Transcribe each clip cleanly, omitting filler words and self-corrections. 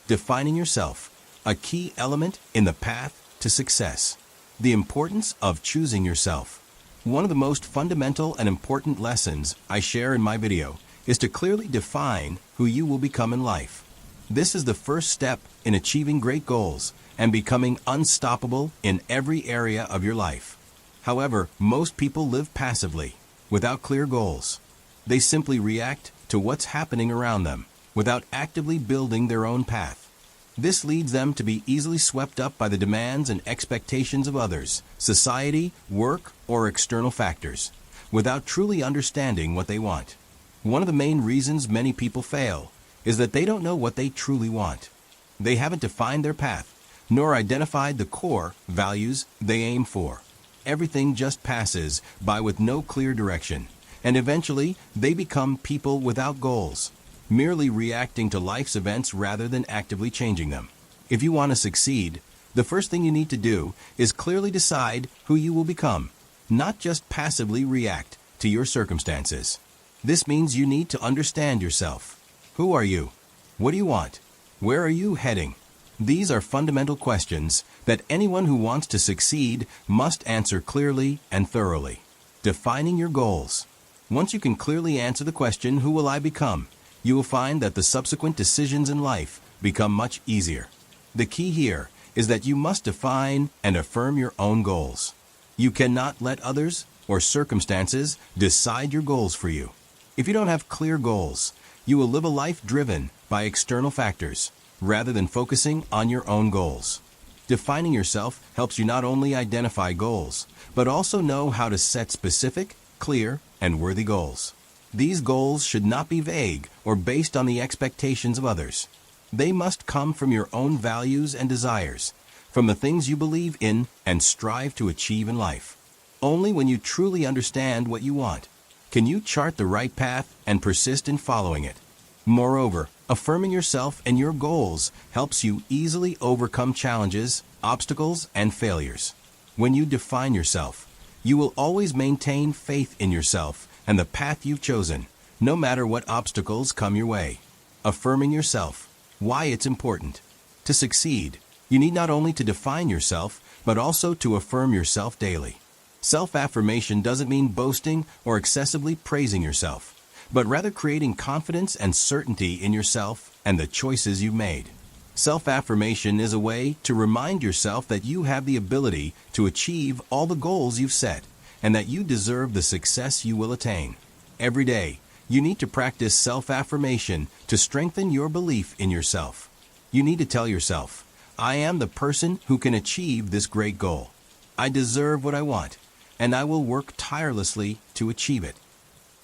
Defining yourself, a key element in the path to success. The importance of choosing yourself. One of the most fundamental and important lessons I share in my video is to clearly define who you will become in life. This is the first step in achieving great goals and becoming unstoppable in every area of your life. However, most people live passively, without clear goals. They simply react to what's happening around them, without actively building their own path. This leads them to be easily swept up by the demands and expectations of others, society, work, or external factors, without truly understanding what they want. One of the main reasons many people fail is that they don't know what they truly want. They haven't defined their path, nor identified the core values they aim for. Everything just passes by with no clear direction, and eventually they become people without goals, merely reacting to life's events rather than actively changing them. If you want to succeed, the first thing you need to do is clearly decide who you will become, not just passively react to your circumstances. This means you need to understand yourself. Who are you? What do you want? Where are you heading? These are fundamental questions that anyone who wants to succeed must answer clearly and thoroughly. Defining your goals. Once you can clearly answer the question, who will I become? You will find that the subsequent decisions in life become much easier. The key here is that you must define and affirm your own goals. You cannot let others or circumstances decide your goals for you. If you don't have clear goals, you will live a life driven by external factors, rather than focusing on your own goals. Defining yourself helps you not only identify goals, but also know how to set specific, clear, and worthy goals. These goals should not be vague or based on the expectations of others. They must come from your own values and desires, from the things you believe in and strive to achieve in life. Only when you truly understand what you want can you chart the right path and persist in following it. Moreover, affirming yourself and your goals helps you easily overcome challenges, obstacles, and failures. When you define yourself, you will always maintain faith in yourself and the path you've chosen, no matter what obstacles come your way. Affirming yourself. Why it's important. To succeed, you need not only to define yourself, but also to affirm yourself daily. Self-affirmation doesn't mean boasting or excessively praising yourself, but rather creating confidence and certainty in yourself and the choices you've made. Self-affirmation is a way to remind yourself that you have the ability to achieve all the goals you've set, and that you deserve the success you will attain. Every day, you need to practice self-affirmation to strengthen your belief in yourself. You need to tell yourself, I am the person who can achieve this great goal. I deserve what I want, and I will work tirelessly to achieve it.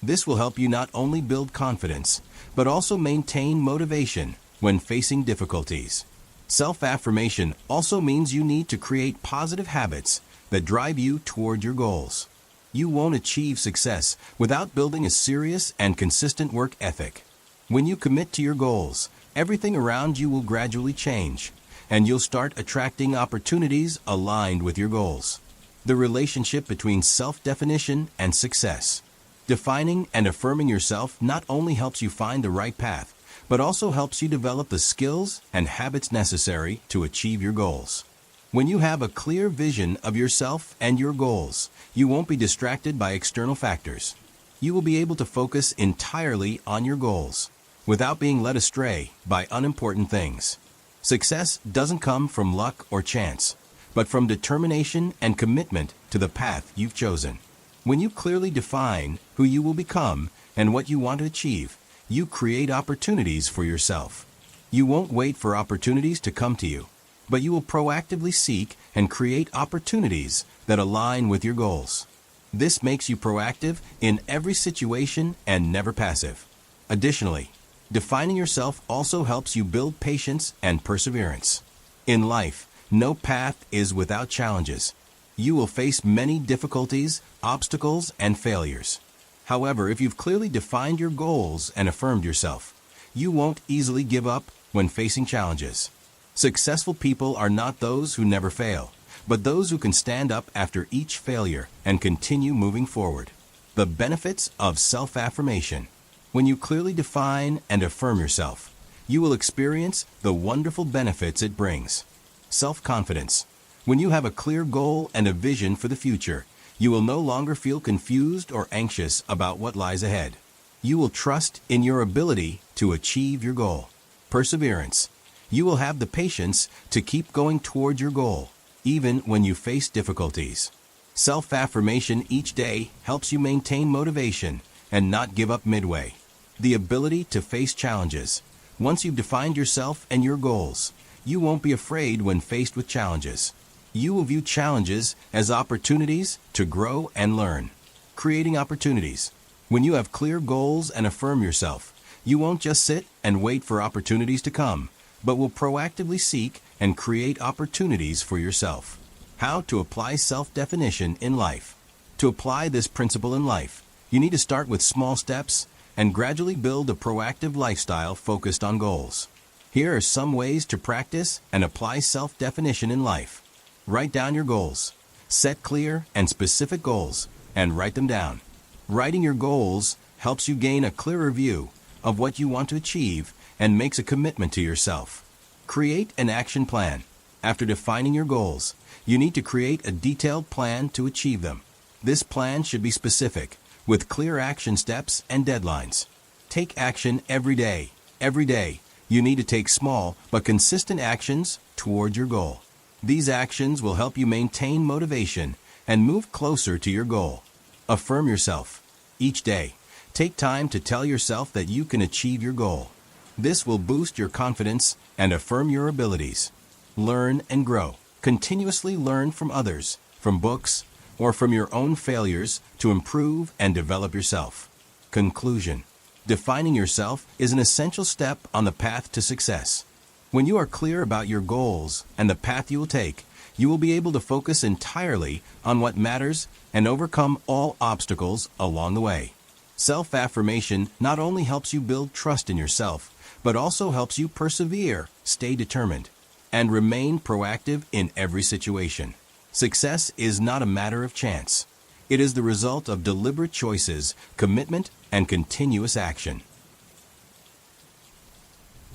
This will help you not only build confidence, but also maintain motivation when facing difficulties. Self-affirmation also means you need to create positive habits that drive you toward your goals. You won't achieve success without building a serious and consistent work ethic. When you commit to your goals, everything around you will gradually change, and you'll start attracting opportunities aligned with your goals. The relationship between self-definition and success. Defining and affirming yourself not only helps you find the right path, but also helps you develop the skills and habits necessary to achieve your goals. When you have a clear vision of yourself and your goals, you won't be distracted by external factors. You will be able to focus entirely on your goals, without being led astray by unimportant things. Success doesn't come from luck or chance, but from determination and commitment to the path you've chosen. When you clearly define who you will become and what you want to achieve, you create opportunities for yourself. You won't wait for opportunities to come to you, but you will proactively seek and create opportunities that align with your goals. This makes you proactive in every situation and never passive. Additionally, defining yourself also helps you build patience and perseverance. In life, no path is without challenges. You will face many difficulties, obstacles, and failures. However, if you've clearly defined your goals and affirmed yourself, you won't easily give up when facing challenges. Successful people are not those who never fail, but those who can stand up after each failure and continue moving forward. The benefits of self-affirmation. When you clearly define and affirm yourself, you will experience the wonderful benefits it brings. Self-confidence. When you have a clear goal and a vision for the future, you will no longer feel confused or anxious about what lies ahead. You will trust in your ability to achieve your goal. Perseverance. You will have the patience to keep going toward your goal, even when you face difficulties. Self-affirmation each day helps you maintain motivation and not give up midway. The ability to face challenges. Once you've defined yourself and your goals, you won't be afraid when faced with challenges. You will view challenges as opportunities to grow and learn. Creating opportunities. When you have clear goals and affirm yourself, you won't just sit and wait for opportunities to come, but will proactively seek and create opportunities for yourself. How to apply self-definition in life. To apply this principle in life, you need to start with small steps and gradually build a proactive lifestyle focused on goals. Here are some ways to practice and apply self-definition in life. Write down your goals. Set clear and specific goals and write them down. Writing your goals helps you gain a clearer view of what you want to achieve and makes a commitment to yourself. Create an action plan. After defining your goals, you need to create a detailed plan to achieve them. This plan should be specific, with clear action steps and deadlines. Take action every day. Every day, you need to take small but consistent actions toward your goal. These actions will help you maintain motivation and move closer to your goal. Affirm yourself. Each day, take time to tell yourself that you can achieve your goal. This will boost your confidence and affirm your abilities. Learn and grow. Continuously learn from others, from books, or from your own failures to improve and develop yourself. Conclusion. Defining yourself is an essential step on the path to success. When you are clear about your goals and the path you will take, you will be able to focus entirely on what matters and overcome all obstacles along the way. Self-affirmation not only helps you build trust in yourself, but also helps you persevere, stay determined, and remain proactive in every situation. Success is not a matter of chance. It is the result of deliberate choices, commitment, and continuous action.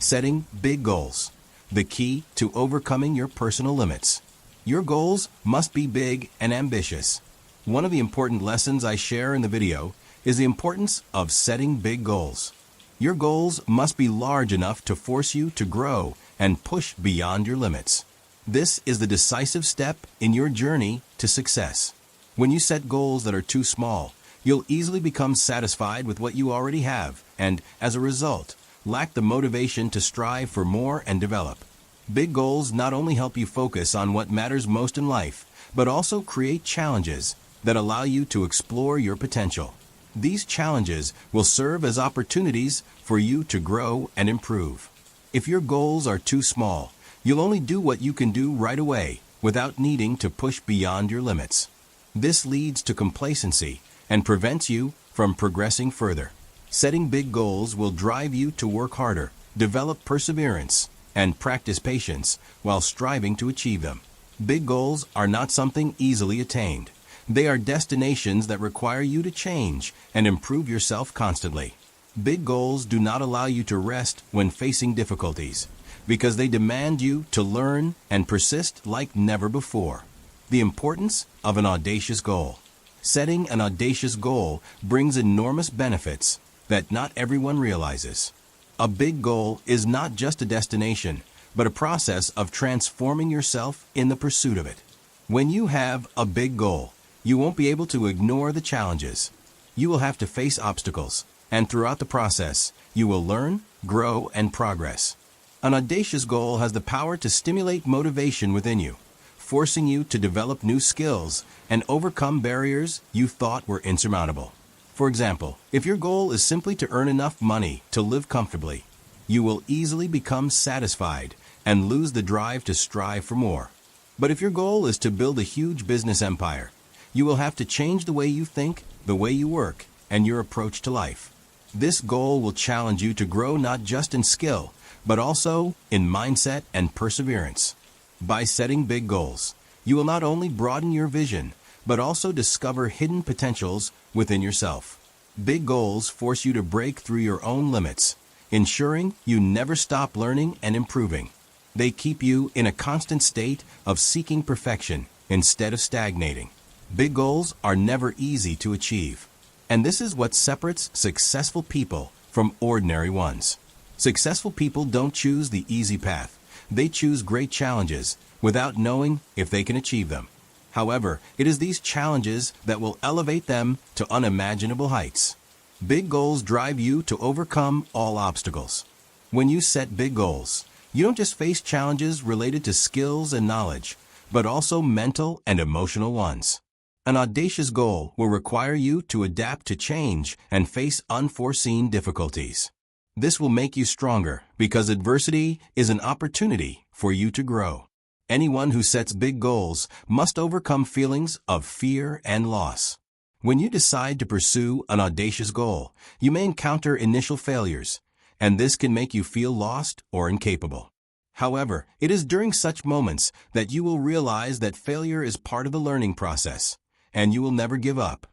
Setting big goals. The key to overcoming your personal limits. Your goals must be big and ambitious. One of the important lessons I share in the video is the importance of setting big goals. Your goals must be large enough to force you to grow and push beyond your limits. This is the decisive step in your journey to success. When you set goals that are too small, you'll easily become satisfied with what you already have and, as a result, lack the motivation to strive for more and develop. Big goals not only help you focus on what matters most in life, but also create challenges that allow you to explore your potential. These challenges will serve as opportunities for you to grow and improve. If your goals are too small, you'll only do what you can do right away without needing to push beyond your limits. This leads to complacency and prevents you from progressing further. Setting big goals will drive you to work harder, develop perseverance, and practice patience while striving to achieve them. Big goals are not something easily attained. They are destinations that require you to change and improve yourself constantly. Big goals do not allow you to rest when facing difficulties, because they demand you to learn and persist like never before. The importance of an audacious goal. Setting an audacious goal brings enormous benefits that not everyone realizes. A big goal is not just a destination, but a process of transforming yourself in the pursuit of it. When you have a big goal, you won't be able to ignore the challenges. You will have to face obstacles, and throughout the process, you will learn, grow, and progress. An audacious goal has the power to stimulate motivation within you, forcing you to develop new skills and overcome barriers you thought were insurmountable. For example, if your goal is simply to earn enough money to live comfortably, you will easily become satisfied and lose the drive to strive for more. But if your goal is to build a huge business empire, you will have to change the way you think, the way you work, and your approach to life. This goal will challenge you to grow not just in skill, but also in mindset and perseverance. By setting big goals, you will not only broaden your vision, but also discover hidden potentials within yourself. Big goals force you to break through your own limits, ensuring you never stop learning and improving. They keep you in a constant state of seeking perfection instead of stagnating. Big goals are never easy to achieve. And this is what separates successful people from ordinary ones. Successful people don't choose the easy path. They choose great challenges without knowing if they can achieve them. However, it is these challenges that will elevate them to unimaginable heights. Big goals drive you to overcome all obstacles. When you set big goals, you don't just face challenges related to skills and knowledge, but also mental and emotional ones. An audacious goal will require you to adapt to change and face unforeseen difficulties. This will make you stronger because adversity is an opportunity for you to grow. Anyone who sets big goals must overcome feelings of fear and loss. When you decide to pursue an audacious goal, you may encounter initial failures, and this can make you feel lost or incapable. However, it is during such moments that you will realize that failure is part of the learning process, and you will never give up.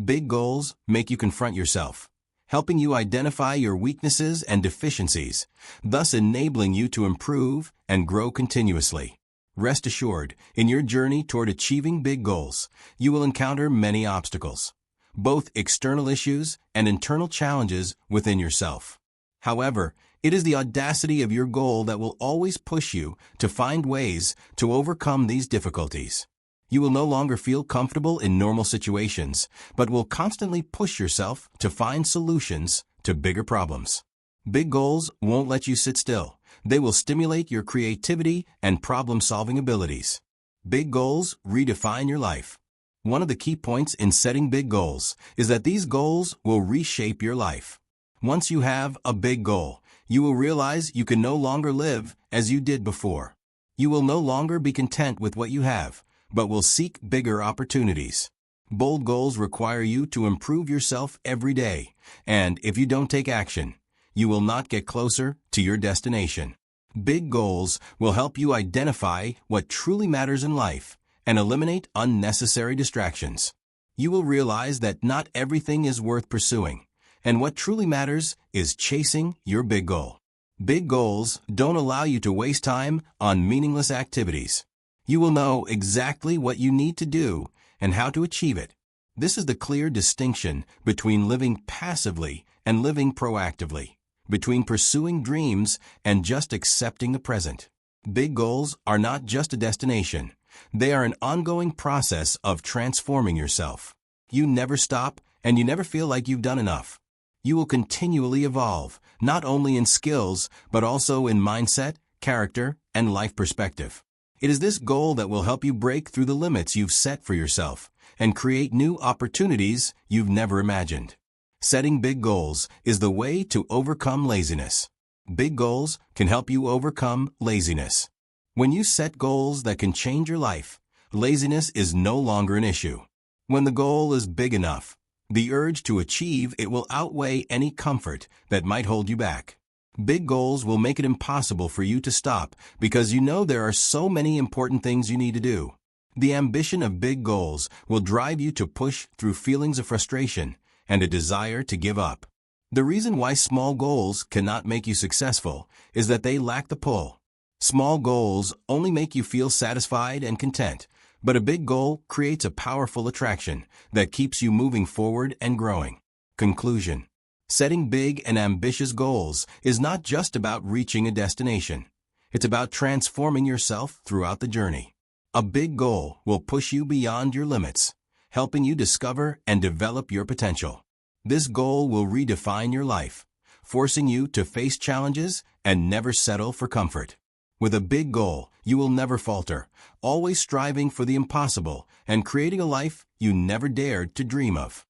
Big goals make you confront yourself, helping you identify your weaknesses and deficiencies, thus enabling you to improve and grow continuously. Rest assured, in your journey toward achieving big goals, you will encounter many obstacles, both external issues and internal challenges within yourself. However, it is the audacity of your goal that will always push you to find ways to overcome these difficulties. You will no longer feel comfortable in normal situations, but will constantly push yourself to find solutions to bigger problems. Big goals won't let you sit still. They will stimulate your creativity and problem-solving abilities. Big goals redefine your life. One of the key points in setting big goals is that these goals will reshape your life. Once you have a big goal, you will realize you can no longer live as you did before. You will no longer be content with what you have, but will seek bigger opportunities. Bold goals require you to improve yourself every day, and if you don't take action, you will not get closer to your destination. Big goals will help you identify what truly matters in life and eliminate unnecessary distractions. You will realize that not everything is worth pursuing, and what truly matters is chasing your big goal. Big goals don't allow you to waste time on meaningless activities. You will know exactly what you need to do and how to achieve it. This is the clear distinction between living passively and living proactively, between pursuing dreams and just accepting the present. Big goals are not just a destination. They are an ongoing process of transforming yourself. You never stop, and you never feel like you've done enough. You will continually evolve, not only in skills, but also in mindset, character, and life perspective. It is this goal that will help you break through the limits you've set for yourself and create new opportunities you've never imagined. Setting big goals is the way to overcome laziness. Big goals can help you overcome laziness. When you set goals that can change your life, laziness is no longer an issue. When the goal is big enough, the urge to achieve it will outweigh any comfort that might hold you back. Big goals will make it impossible for you to stop because you know there are so many important things you need to do. The ambition of big goals will drive you to push through feelings of frustration and a desire to give up. The reason why small goals cannot make you successful is that they lack the pull. Small goals only make you feel satisfied and content, but a big goal creates a powerful attraction that keeps you moving forward and growing. Conclusion: setting big and ambitious goals is not just about reaching a destination. It's about transforming yourself throughout the journey. A big goal will push you beyond your limits, helping you discover and develop your potential. This goal will redefine your life, forcing you to face challenges and never settle for comfort. With a big goal, you will never falter, always striving for the impossible and creating a life you never dared to dream of.